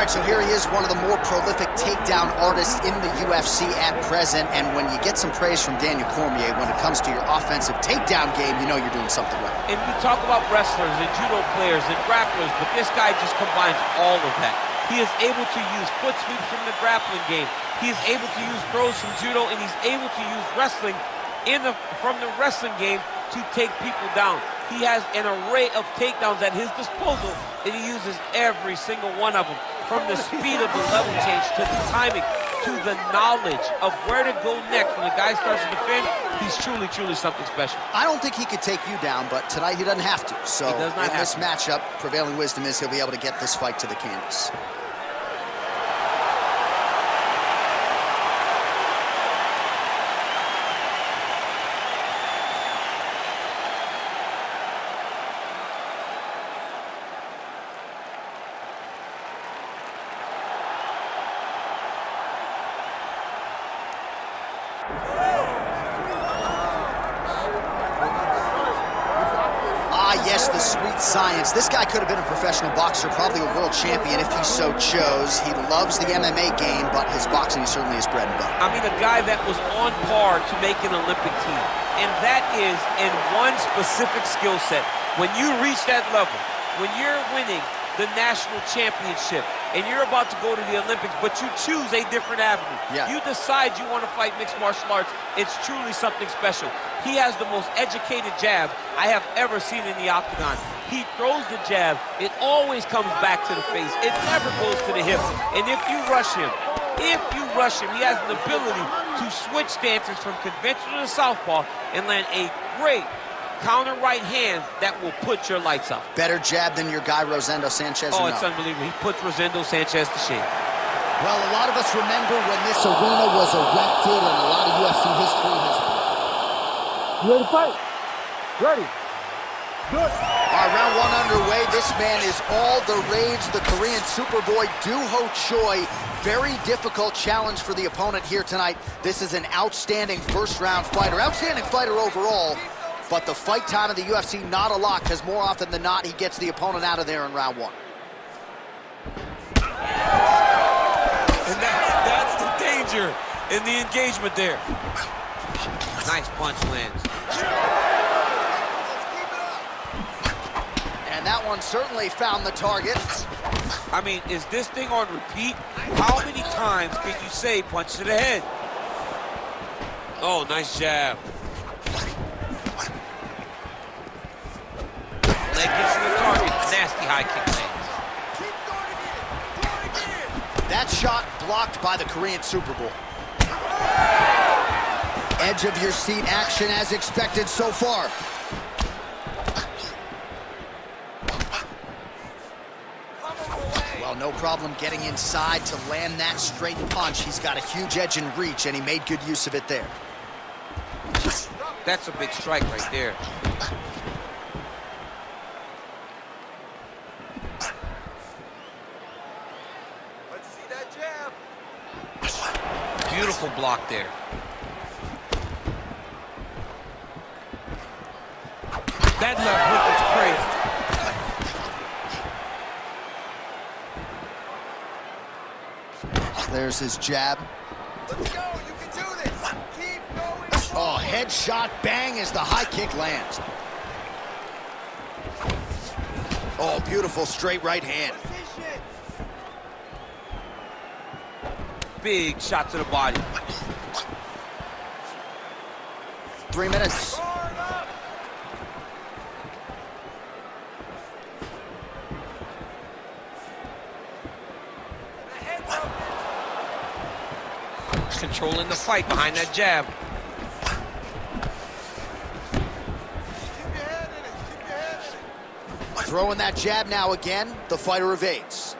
All right, so here he is, one of the more prolific takedown artists in the UFC at present. And when you get some praise from Daniel Cormier, when it comes to your offensive takedown game, you know you're doing something right. And you talk about wrestlers and judo players and grapplers, but this guy just combines all of that. He is able to use foot sweeps from the grappling game. He is able to use throws from judo, and he's able to use wrestling from the wrestling game to take people down. He has an array of takedowns at his disposal, and he uses every single one of them. From the speed of the level change, to the timing, to the knowledge of where to go next. When the guy starts to defend, he's truly, truly something special. I don't think he could take you down, but tonight he doesn't have to. So he does not in this to. matchup, prevailing wisdom is he'll be able to get this fight to the canvas. Yes, the sweet science. This guy could have been a professional boxer, probably a world champion if he so chose. He loves the MMA game, but his boxing is certainly his bread and butter. I mean, a guy that was on par to make an Olympic team, and that is in one specific skill set. When you reach that level, when you're winning the national championship, and you're about to go to the Olympics, but you choose a different avenue. Yeah. You decide you want to fight mixed martial arts. It's truly something special. He has the most educated jab I have ever seen in the octagon. He throws the jab. It always comes back to the face. It never goes to the hip. And if you rush him, he has an ability to switch stances from conventional to southpaw and land a great counter right hand that will put your lights out. Better jab than your guy Rosendo Sanchez? Oh, it's unbelievable. He puts Rosendo Sanchez to shame. Well, a lot of us remember when this arena was erected, and a lot of UFC history has... You ready to fight? Ready. Good. All right, round one underway. This man is all the rage, the Korean Superboy, Doohochoi. Very difficult challenge for the opponent here tonight. This is an outstanding first-round fighter. Outstanding fighter overall. But the fight time of the UFC, not a lot, because more often than not, he gets the opponent out of there in round one. And that's the danger in the engagement there. Nice punch lands. And that one certainly found the target. I mean, is this thing on repeat? How many times can you say punch to the head? Oh, nice jab. Leg gets to the target. Nasty high kick lands. That shot blocked by the Korean Superboy. Edge of your seat action as expected so far. Well, no problem getting inside to land that straight punch. He's got a huge edge and reach, and he made good use of it there. That's a big strike right there. Beautiful block there. That left hook is crazy. There's his jab. Let's go, you can do this. Keep going. Oh, headshot, bang, as the high kick lands. Oh, beautiful straight right hand. Big shot to the body. 3 minutes. Controlling the fight behind that jab. Throwing that jab now again. The fighter evades.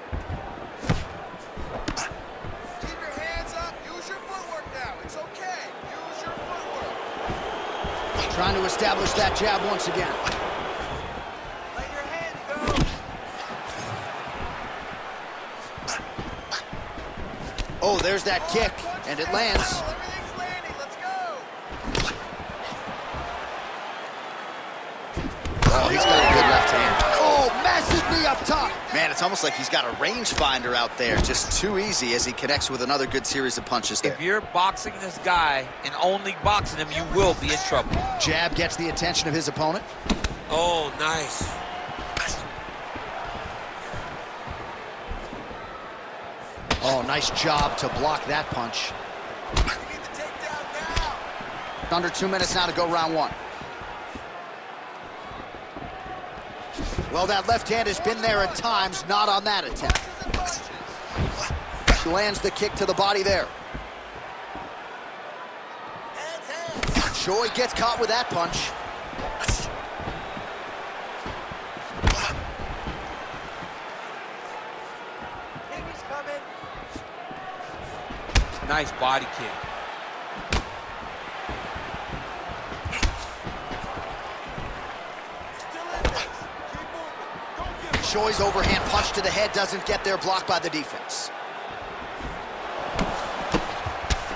Trying to establish that jab once again. Let your hand go. Oh, there's that kick, and it lands. Everything's landing. Let's go. Oh, he's got a good left hand. Oh, massive knee up up top. Man, it's almost like he's got a rangefinder out there. Just too easy as he connects with another good series of punches there. If you're boxing this guy and only boxing him, you will be in trouble. Jab gets the attention of his opponent. Oh, nice. Oh, nice job to block that punch. You need the takedown now. Under 2 minutes now to go round one. Well, that left hand has been there at times, not on that attempt. He lands the kick to the body there. Choi gets caught with that punch. He's coming. Nice body kick. Choi's overhand punch to the head doesn't get there, blocked by the defense.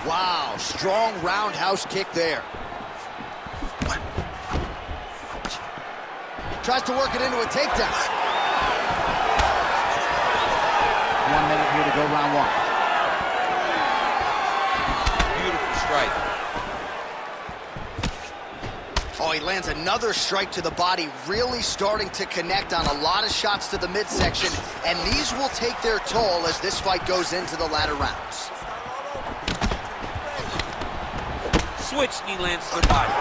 Wow, strong roundhouse kick there. Tries to work it into a takedown. 1 minute here to go round one. Beautiful strike. Oh, he lands another strike to the body, really starting to connect on a lot of shots to the midsection, and these will take their toll as this fight goes into the latter rounds. Switch knee lands to the body.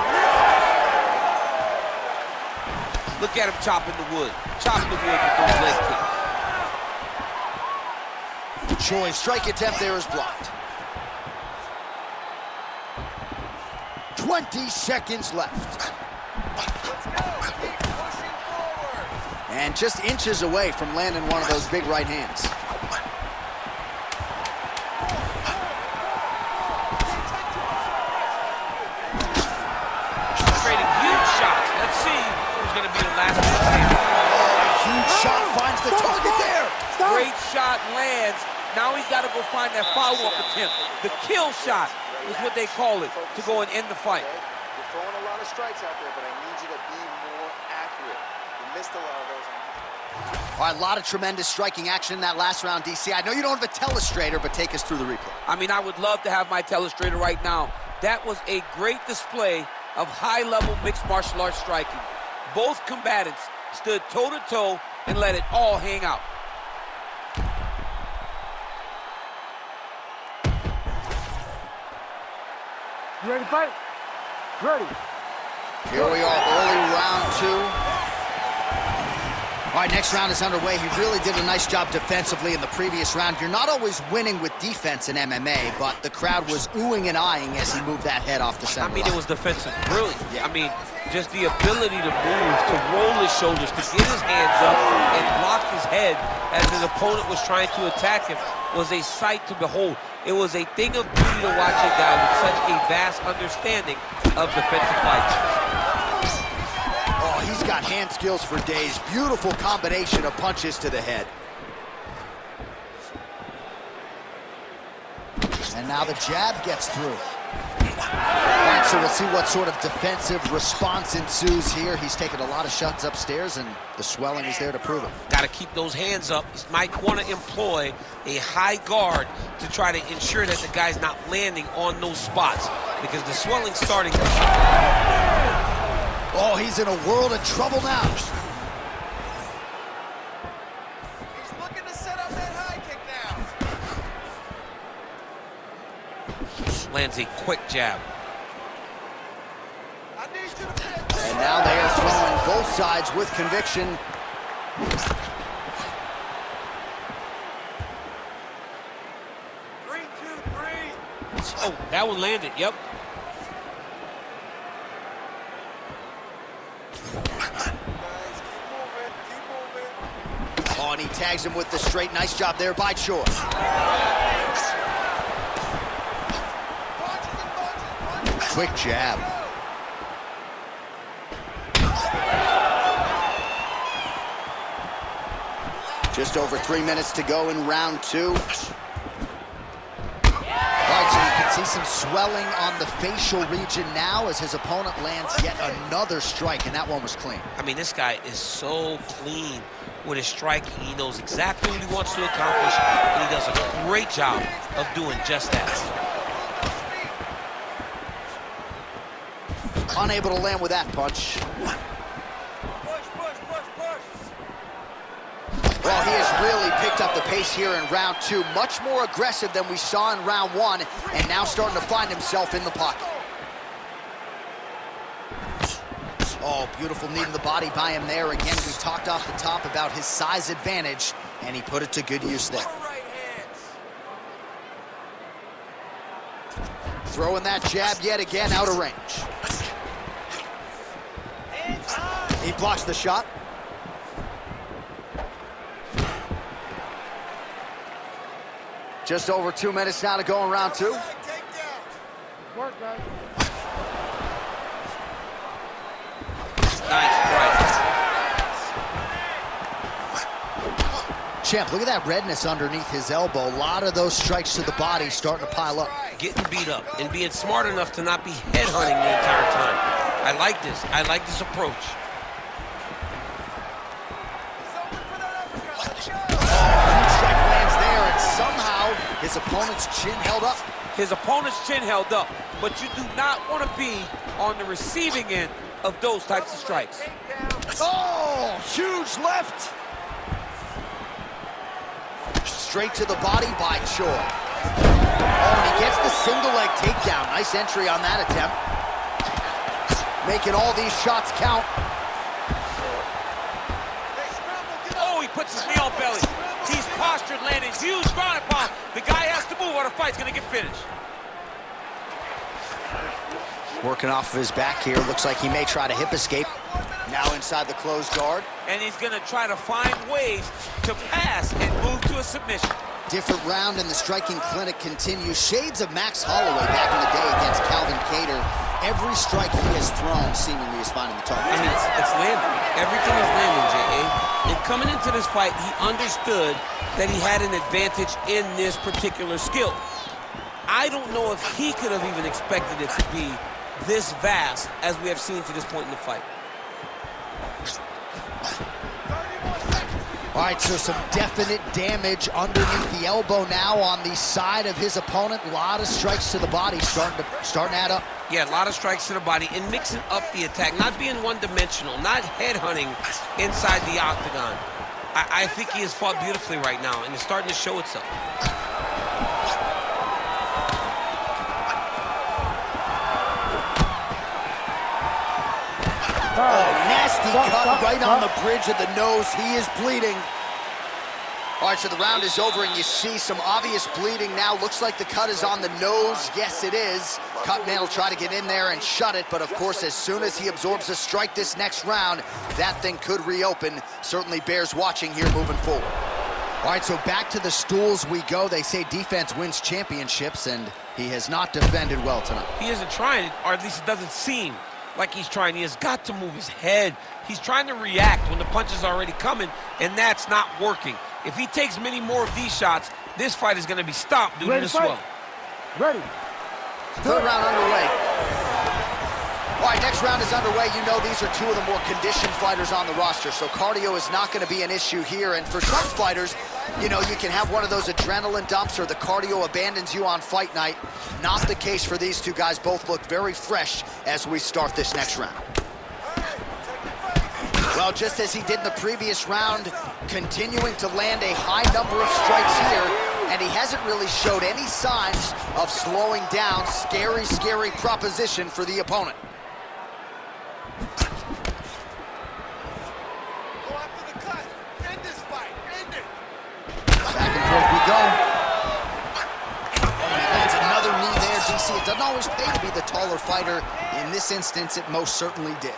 Look at him chopping the wood. Chopping the wood with those leg kicks. Choi's strike attempt there is blocked. 20 seconds left. Let's go. Keep pushing forward. And just inches away from landing one of those big right hands. Trading huge shots. Let's see who's going to be the last man. Huge shot finds the target there. Great shot lands. Now he's got to go find that follow-up attempt. The kill shot is what they call it, to go and end the fight. You're throwing a lot of strikes out there, but I need you to be more accurate. You missed a lot of those. All right, a lot of tremendous striking action in that last round, DC. I know you don't have a telestrator, but take us through the replay. I mean, I would love to have my telestrator right now. That was a great display of high-level mixed martial arts striking. Both combatants stood toe-to-toe and let it all hang out. You ready to fight? Ready. Here we are, early round two. All right, next round is underway. He really did a nice job defensively in the previous round. You're not always winning with defense in MMA, but the crowd was oohing and eyeing as he moved that head off the center I mean, line. it was defensive, brilliant. I mean, just the ability to move, to roll his shoulders, to get his hands up and block his head as his opponent was trying to attack him was a sight to behold. It was a thing of beauty to watch a guy with such a vast understanding of defensive fighting. Oh, he's got hand skills for days. Beautiful combination of punches to the head. And now the jab gets through. All right, so we'll see what sort of defensive response ensues here. He's taken a lot of shots upstairs, and the swelling is there to prove it. Got to keep those hands up. He might want to employ a high guard to try to ensure that the guy's not landing on those spots, because the swelling's starting. Oh, he's in a world of trouble now. He's looking to set up that high kick now. Lands a quick jab. I need you to pay attention. And now they are throwing both sides with conviction. 3, 2, 3. Oh, that one landed, yep. Oh, and he tags him with the straight. Nice job there by Choi. Quick jab. Just over 3 minutes to go in round two. All right, so you can See some swelling on the facial region now as his opponent lands yet another strike, and that one was clean. I mean, this guy is so clean with his striking. He knows exactly what he wants to accomplish, and he does a great job of doing just that. Unable to land with that punch. Well, he has really picked up the pace here in round two. Much more aggressive than we saw in round one, and now starting to find himself in the pocket. Oh, beautiful knee to the body by him there. Again, we talked off the top about his size advantage, and he put it to good use there. Throwing that jab yet again out of range. He blocks the shot. Just over 2 minutes now to go in round two. Work, guys. Nice strike. Champ, look at that redness underneath his elbow. A lot of those strikes to the body starting to pile up. Getting beat up and being smart enough to not be headhunting the entire time. I like this. I like this approach. Strike lands there, and somehow his opponent's chin held up. His opponent's chin held up, but you do not want to be on the receiving end of those types of strikes. Oh, huge left. Straight to the body by Choi. Oh, and he gets the single leg takedown. Nice entry on that attempt. Making all these shots count. Oh, he puts his knee on belly. He's postured, landing huge ground and pound. The guy has to move or the fight's gonna get finished. Working off of his back here. Looks like he may try to hip escape. Now inside the closed guard. And he's gonna try to find ways to pass and move to a submission. Different round in the striking clinic continues. Shades of Max Holloway back in the day against Calvin Kattar. Every strike he has thrown seemingly is finding the target. I mean, it's landing. Everything is landing, J.A. And coming into this fight, he understood that he had an advantage in this particular skill. I don't know if he could have even expected it to be this vast as we have seen to this point in the fight. All right, so some definite damage underneath the elbow now on the side of his opponent. A lot of strikes to the body starting to add up. Yeah, a lot of strikes to the body and mixing up the attack, not being one-dimensional, not headhunting inside the octagon. I think he has fought beautifully right now, and it's starting to show itself. Oh, nasty cut right on the bridge of the nose. He is bleeding. All right, so the round is over, and you see some obvious bleeding now. Looks like the cut is on the nose. Yes, it is. Cutman will try to get in there and shut it, but of course, as soon as he absorbs a strike this next round, that thing could reopen. Certainly bears watching here moving forward. All right, so back to the stools we go. They say defense wins championships, and he has not defended well tonight. He isn't trying, or at least it doesn't seem like he's trying. He has got to move his head. He's trying to react when the punch is already coming, and that's not working. If he takes many more of these shots, this fight is going to be stopped due to the swell. Ready. Third round underway. All right, next round is underway. You know these are two of the more conditioned fighters on the roster, so cardio is not going to be an issue here. And for some fighters, you know, you can have one of those adrenaline dumps or the cardio abandons you on fight night. Not the case for these two guys. Both look very fresh as we start this next round. Well, just as he did in the previous round, continuing to land a high number of strikes here, and he hasn't really showed any signs of slowing down. Scary, scary proposition for the opponent. Go after the cut. End this fight. End it. Back and forth we go. Oh, he lands another knee there, DC. It doesn't always pay to be the taller fighter. In this instance, it most certainly did.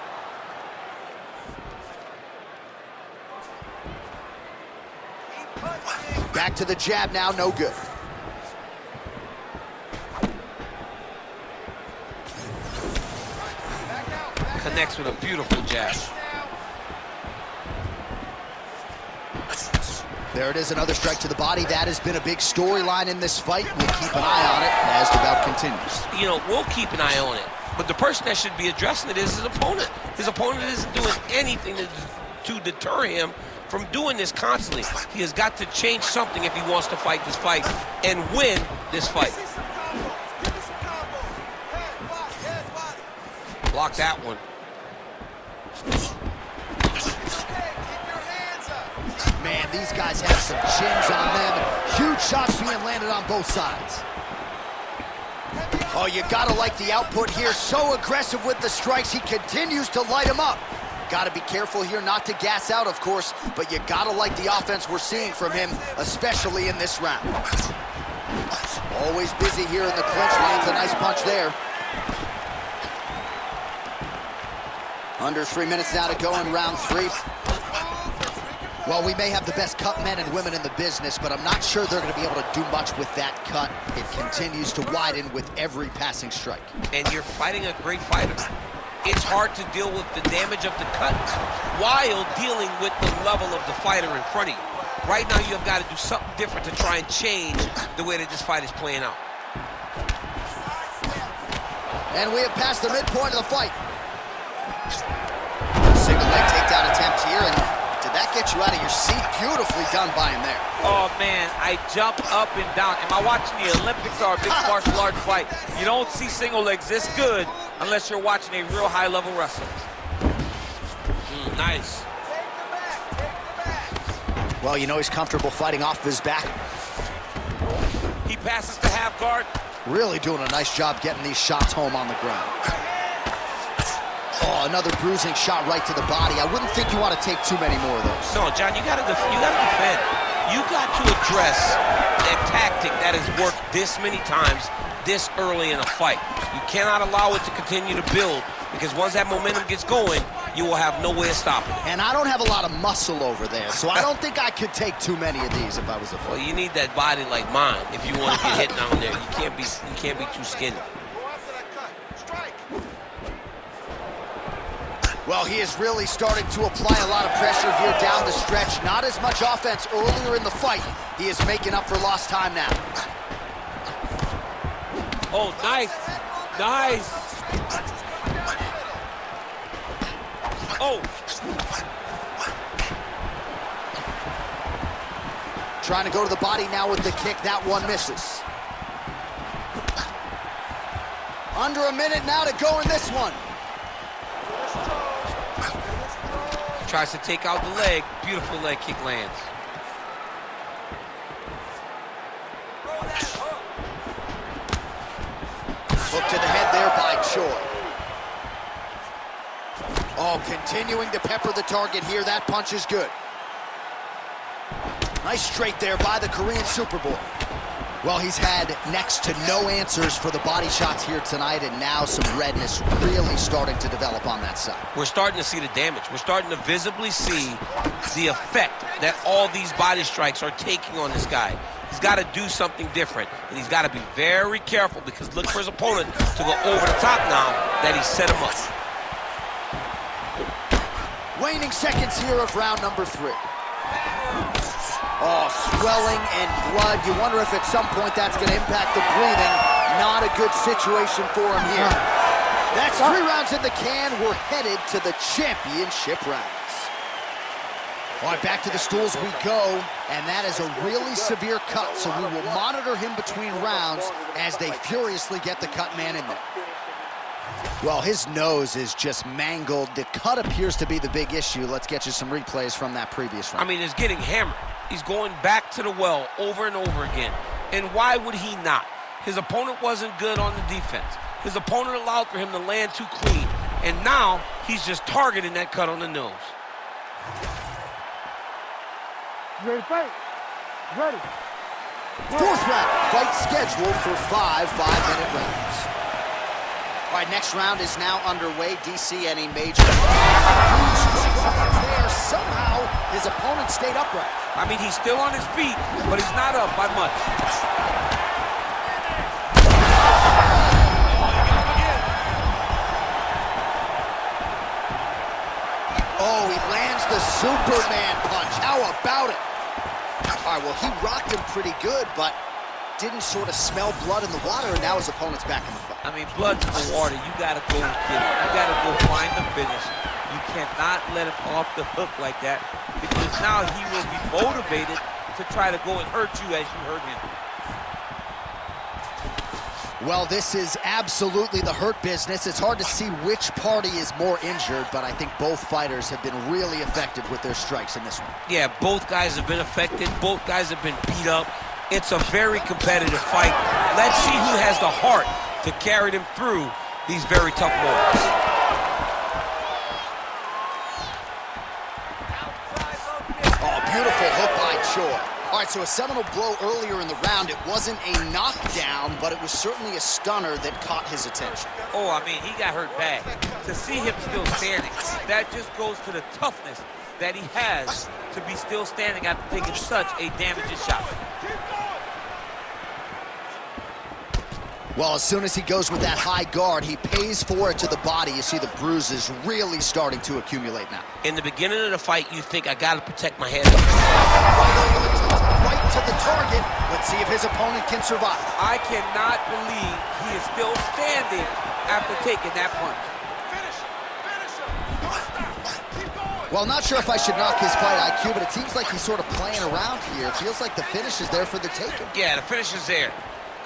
Back to the jab now, no good. Connects with a beautiful jab. There it is, another strike to the body. That has been a big storyline in this fight. We'll keep an eye on it as the bout continues. You know, we'll keep an eye on it. But the person that should be addressing it is his opponent. His opponent isn't doing anything to deter him from doing this constantly. He has got to change something if he wants to fight this fight and win this fight. Block that one. Man, these guys have some chins on them. Huge shots being landed on both sides. Oh, you gotta like the output here. So aggressive with the strikes. He continues to light him up. Gotta be careful here not to gas out, of course, but you gotta like the offense we're seeing from him, especially in this round. Always busy here in the clinch. Lands a nice punch there. Under 3 minutes now to go in round 3. Well, we may have the best cut men and women in the business, but I'm not sure they're going to be able to do much with that cut. It continues to widen with every passing strike. And you're fighting a great fighter. It's hard to deal with the damage of the cut while dealing with the level of the fighter in front of you. Right now, you have got to do something different to try and change the way that this fight is playing out. And we have passed the midpoint of the fight. Single leg takedown attempt here, and did that get you out of your seat? Beautifully done by him there. Oh, man, I jumped up and down. Am I watching the Olympics or a big martial arts fight? You don't see single legs this good unless you're watching a real high-level wrestler. Nice. Well, you know he's comfortable fighting off his back. He passes to half guard. Really doing a nice job getting these shots home on the ground. Oh, another bruising shot right to the body. I wouldn't think you want to take too many more of those. No, John, you gotta defend. You got to address a tactic that has worked this many times this early in a fight. You cannot allow it to continue to build, because once that momentum gets going, you will have no way of stopping it. And I don't have a lot of muscle over there, so I don't think I could take too many of these if I was a fighter. Well, you need that body like mine if you want to get hit down there. You can't be too skinny. Well, he is really starting to apply a lot of pressure here down the stretch. Not as much offense earlier in the fight. He is making up for lost time now. Oh, nice. Nice. Oh. Trying to go to the body now with the kick. That one misses. Under a minute now to go in this one. Tries to take out the leg. Beautiful leg kick lands. Hook to the head there by Choi. Oh, continuing to pepper the target here. That punch is good. Nice straight there by the Korean Superboy. Well, he's had next to no answers for the body shots here tonight, and now some redness really starting to develop on that side. We're starting to see the damage. We're starting to visibly see the effect that all these body strikes are taking on this guy. He's got to do something different, and he's got to be very careful, because look for his opponent to go over the top now that he set him up. Waning seconds here of round number 3. Oh, swelling and blood. You wonder if at some point that's going to impact the breathing. Not a good situation for him here. That's 3 rounds in the can. We're headed to the championship rounds. All right, back to the stools we go, and that is a really severe cut, so we will monitor him between rounds as they furiously get the cut man in there. Well, his nose is just mangled. The cut appears to be the big issue. Let's get you some replays from that previous round. I mean, it's getting hammered. He's going back to the well over and over again. And why would he not? His opponent wasn't good on the defense. His opponent allowed for him to land too clean. And now he's just targeting that cut on the nose. You ready to fight? Ready. 4th round. Fight scheduled for 5 5-minute rounds. All right, next round is now underway. DC, any major? There, somehow his opponent stayed upright. I mean, he's still on his feet, but he's not up by much. Oh, he lands the Superman punch. How about it? All right, well, he rocked him pretty good, but didn't sort of smell blood in the water, and now his opponent's back in the fight. I mean, blood's in the water. You got to go and get it. You got to go find the finish. You cannot let him off the hook like that, because now he will be motivated to try to go and hurt you as you hurt him. Well, this is absolutely the hurt business. It's hard to see which party is more injured, but I think both fighters have been really effective with their strikes in this one. Yeah, both guys have been affected. Both guys have been beat up. It's a very competitive fight. Let's see who has the heart to carry them through these very tough moments. Oh, beautiful hook by Choi. All right, so a seminal blow earlier in the round. It wasn't a knockdown, but it was certainly a stunner that caught his attention. Oh, I mean, he got hurt bad. To see him still standing, that just goes to the toughness that he has to be still standing after taking such a damaging shot. Well, as soon as he goes with that high guard, he pays for it to the body. You see the bruises really starting to accumulate now. In the beginning of the fight, you think, I got to protect my head. Right to the target. Let's see if his opponent can survive. I cannot believe he is still standing after taking that punch. Well, not sure if I should knock his fight IQ, but it seems like he's sort of playing around here. It feels like the finish is there for the taking. Yeah, the finish is there.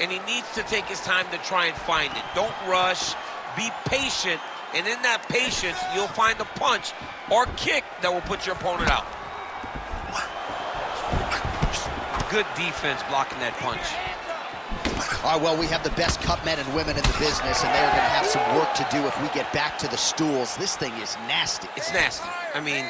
And he needs to take his time to try and find it. Don't rush. Be patient. And in that patience, you'll find a punch or kick that will put your opponent out. Good defense blocking that punch. All right, well, we have the best cut men and women in the business, and they're going to have some work to do if we get back to the stools. This thing is nasty. It's nasty. I mean,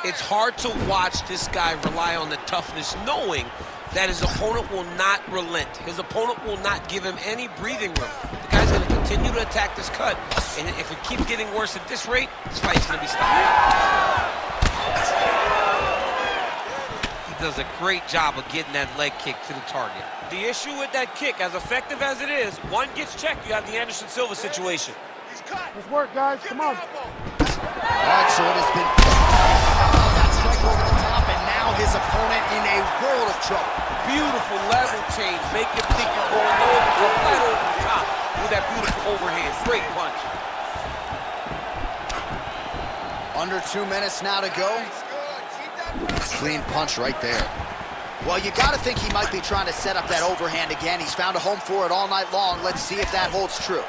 it's hard to watch this guy rely on the toughness, knowing that his opponent will not relent. His opponent will not give him any breathing room. The guy's going to continue to attack this cut, and if it keeps getting worse at this rate, this fight's going to be stopped. He does a great job of getting that leg kick to the target. The issue with that kick, as effective as it is, one gets checked, you have the Anderson Silva situation. Let's work, guys. Come on. All right, so it has been that strike over the top, and now his opponent in a world of trouble. Beautiful level change. Make him think you're going over, go right over the top with that beautiful overhand. Great punch. Under 2 minutes now to go. Clean punch right there. Well, you got to think he might be trying to set up that overhand again. He's found a home for it all night long. Let's see if that holds true.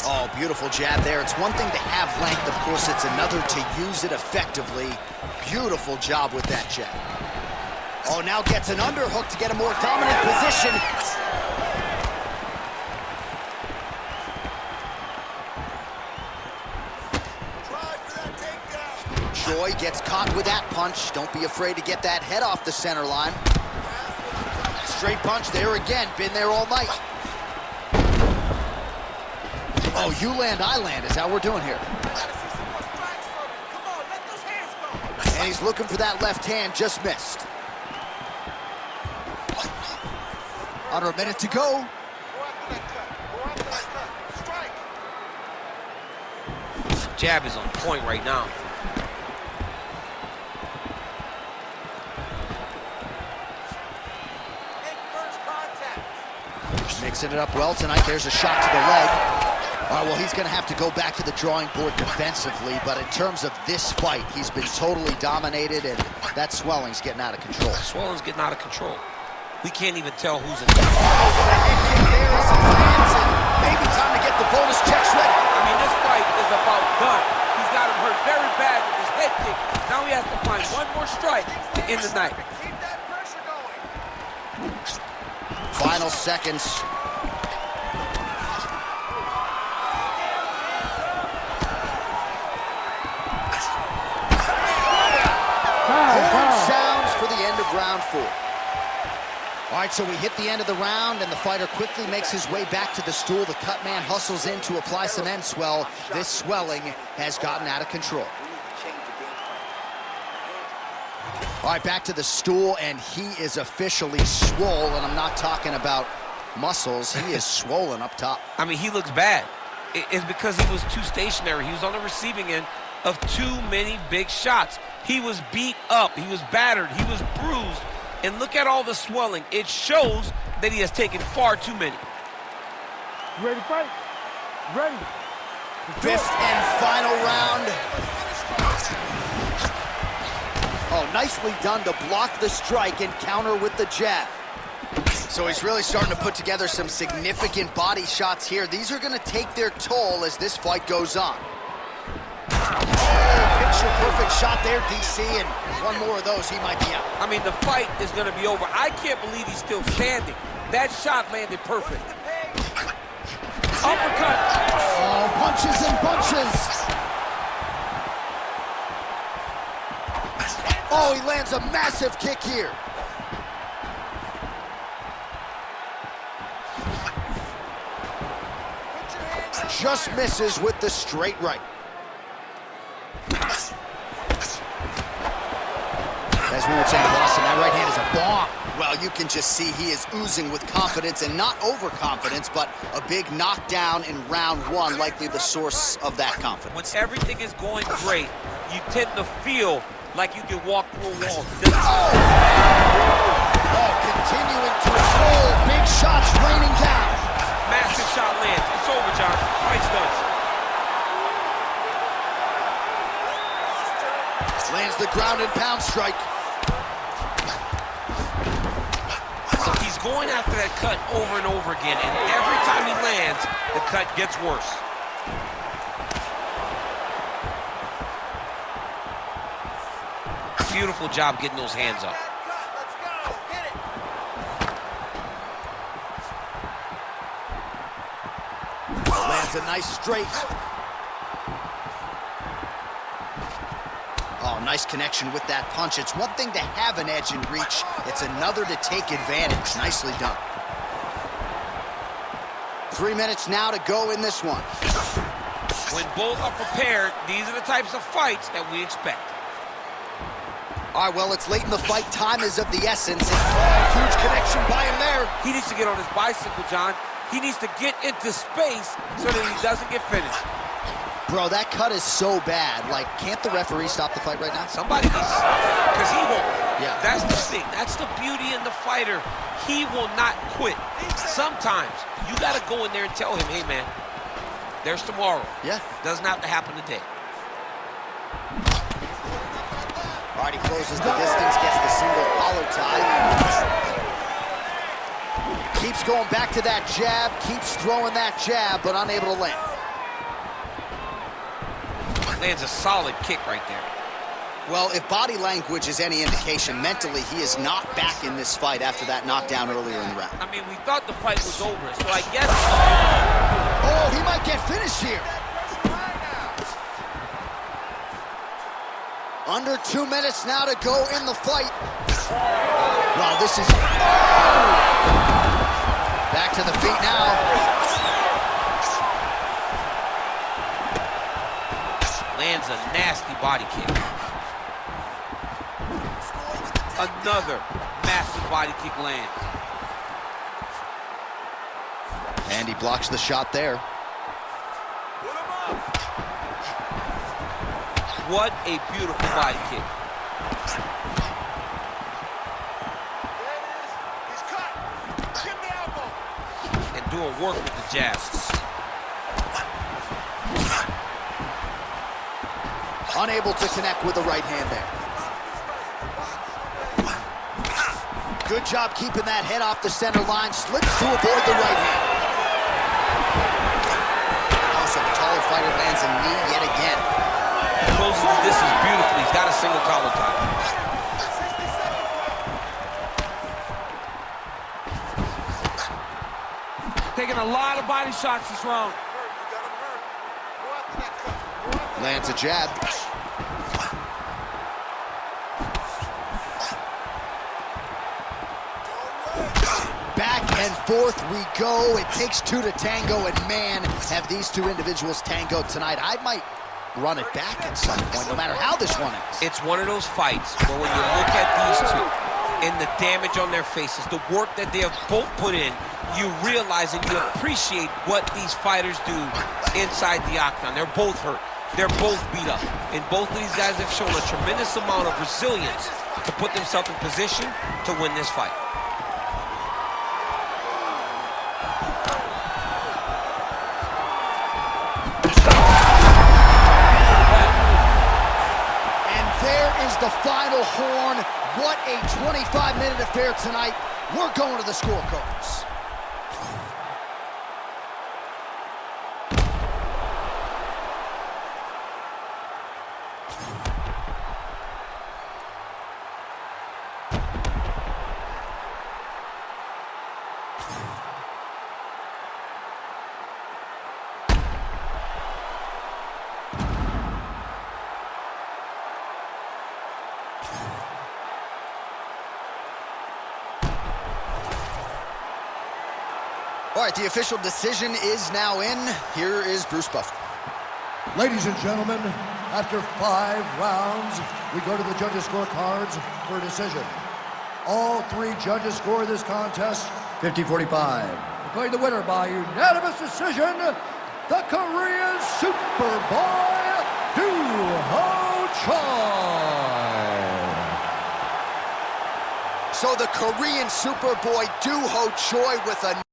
Oh, beautiful jab there. It's one thing to have length, of course. It's another to use it effectively. Beautiful job with that jab. Oh, now gets an underhook to get a more dominant position. Choi gets caught with that punch. Don't be afraid to get that head off the center line. Straight punch there again. Been there all night. Oh, you land, I land is how we're doing here. And he's looking for that left hand, just missed. Under a minute to go. Jab is on point right now. Mixing it up well tonight. There's a shot to the leg. All right, well, he's going to have to go back to the drawing board defensively, but in terms of this fight, he's been totally dominated, and that swelling's getting out of control. Swelling's getting out of control. We can't even tell who's in. Head kick there as it lands, and maybe time to get the bonus checks ready. I mean, this fight is about done. He's got him hurt very bad with his head kick. Now he has to find one more strike to end the night. Keep that pressure going. Final seconds. Horn sounds for the end of round 4. All right, so we hit the end of the round, and the fighter quickly makes his way back to the stool. The cut man hustles in to apply some end swell. This swelling has gotten out of control. All right, back to the stool, and he is officially swollen. I'm not talking about muscles. He is swollen up top. I mean, he looks bad. is because he was too stationary. He was on the receiving end of too many big shots. He was beat up, he was battered, he was bruised, and look at all the swelling. It shows that he has taken far too many. You ready to fight? Ready. Fifth and final round. Oh, nicely done to block the strike and counter with the jab. So he's really starting to put together some significant body shots here. These are going to take their toll as this fight goes on. Oh, picture-perfect shot there, DC, and one more of those, he might be out. I mean, the fight is going to be over. I can't believe he's still standing. That shot landed perfect. Uppercut. Oh, punches and bunches. Oh, he lands a massive kick here. Just misses with the straight right. As we were saying, Boston, that right hand is a bomb. Well, you can just see he is oozing with confidence, and not overconfidence, but a big knockdown in round one, likely the source of that confidence. When everything is going great, you tend to feel like you can walk through a wall. Oh, continuing to roll. Big shots raining down. Massive shot lands. It's over, John. Fight's done. Lands the ground and pound strike. He's going after that cut over and over again, and every time he lands, the cut gets worse. Beautiful job getting those hands up. Lands a nice straight. Oh, nice connection with that punch. It's one thing to have an edge and reach. It's another to take advantage. Nicely done. 3 minutes now to go in this one. When both are prepared, these are the types of fights that we expect. All right, well, it's late in the fight. Time is of the essence. Huge connection by him there. He needs to get on his bicycle, John. He needs to get into space so that he doesn't get finished. Bro, that cut is so bad. Like, can't the referee stop the fight right now? Somebody needs to, because he won't. Yeah. That's the thing. That's the beauty in the fighter. He will not quit. Sometimes you got to go in there and tell him, hey, man, there's tomorrow. Yeah. Doesn't have to happen today. All right, he closes the distance, gets the single collar tie. Keeps going back to that jab, keeps throwing that jab, but unable to land. Lands a solid kick right there. Well, if body language is any indication, mentally he is not back in this fight after that knockdown earlier in the round. I mean, we thought the fight was over, so I guess... Oh, he might get finished here. Under 2 minutes now to go in the fight. Wow, this is... Oh! Back to the feet now. Lands a nasty body kick. Another massive body kick lands. And he blocks the shot there. What a beautiful body kick. He's cut. Give the elbow. And doing work with the jab. Unable to connect with the right hand there. Good job keeping that head off the center line. Slips to avoid the right hand. Also, the taller fighter lands a knee yet again. Closes the distance beautifully. He's got a single collar tie. Taking a lot of body shots this round. Lands a jab. Back and forth we go. It takes two to tango, and man, have these two individuals tangoed tonight. I might run it back at some point, no matter how this one ends. It's one of those fights where when you look at these two, and the damage on their faces, the work that they have both put in, you realize and you appreciate what these fighters do inside the octagon. They're both hurt. They're both beat up. And both of these guys have shown a tremendous amount of resilience to put themselves in position to win this fight. The final horn. What a 25-minute affair tonight. We're going to the scorecards. All right, the official decision is now in. Here is Bruce Buffer. Ladies and gentlemen, after 5 rounds, we go to the judges' scorecards for a decision. All 3 judges score this contest 50-45. Declaring the winner by unanimous decision, the Korean Superboy, Doohochoi. So the Korean Superboy, Doohochoi, with a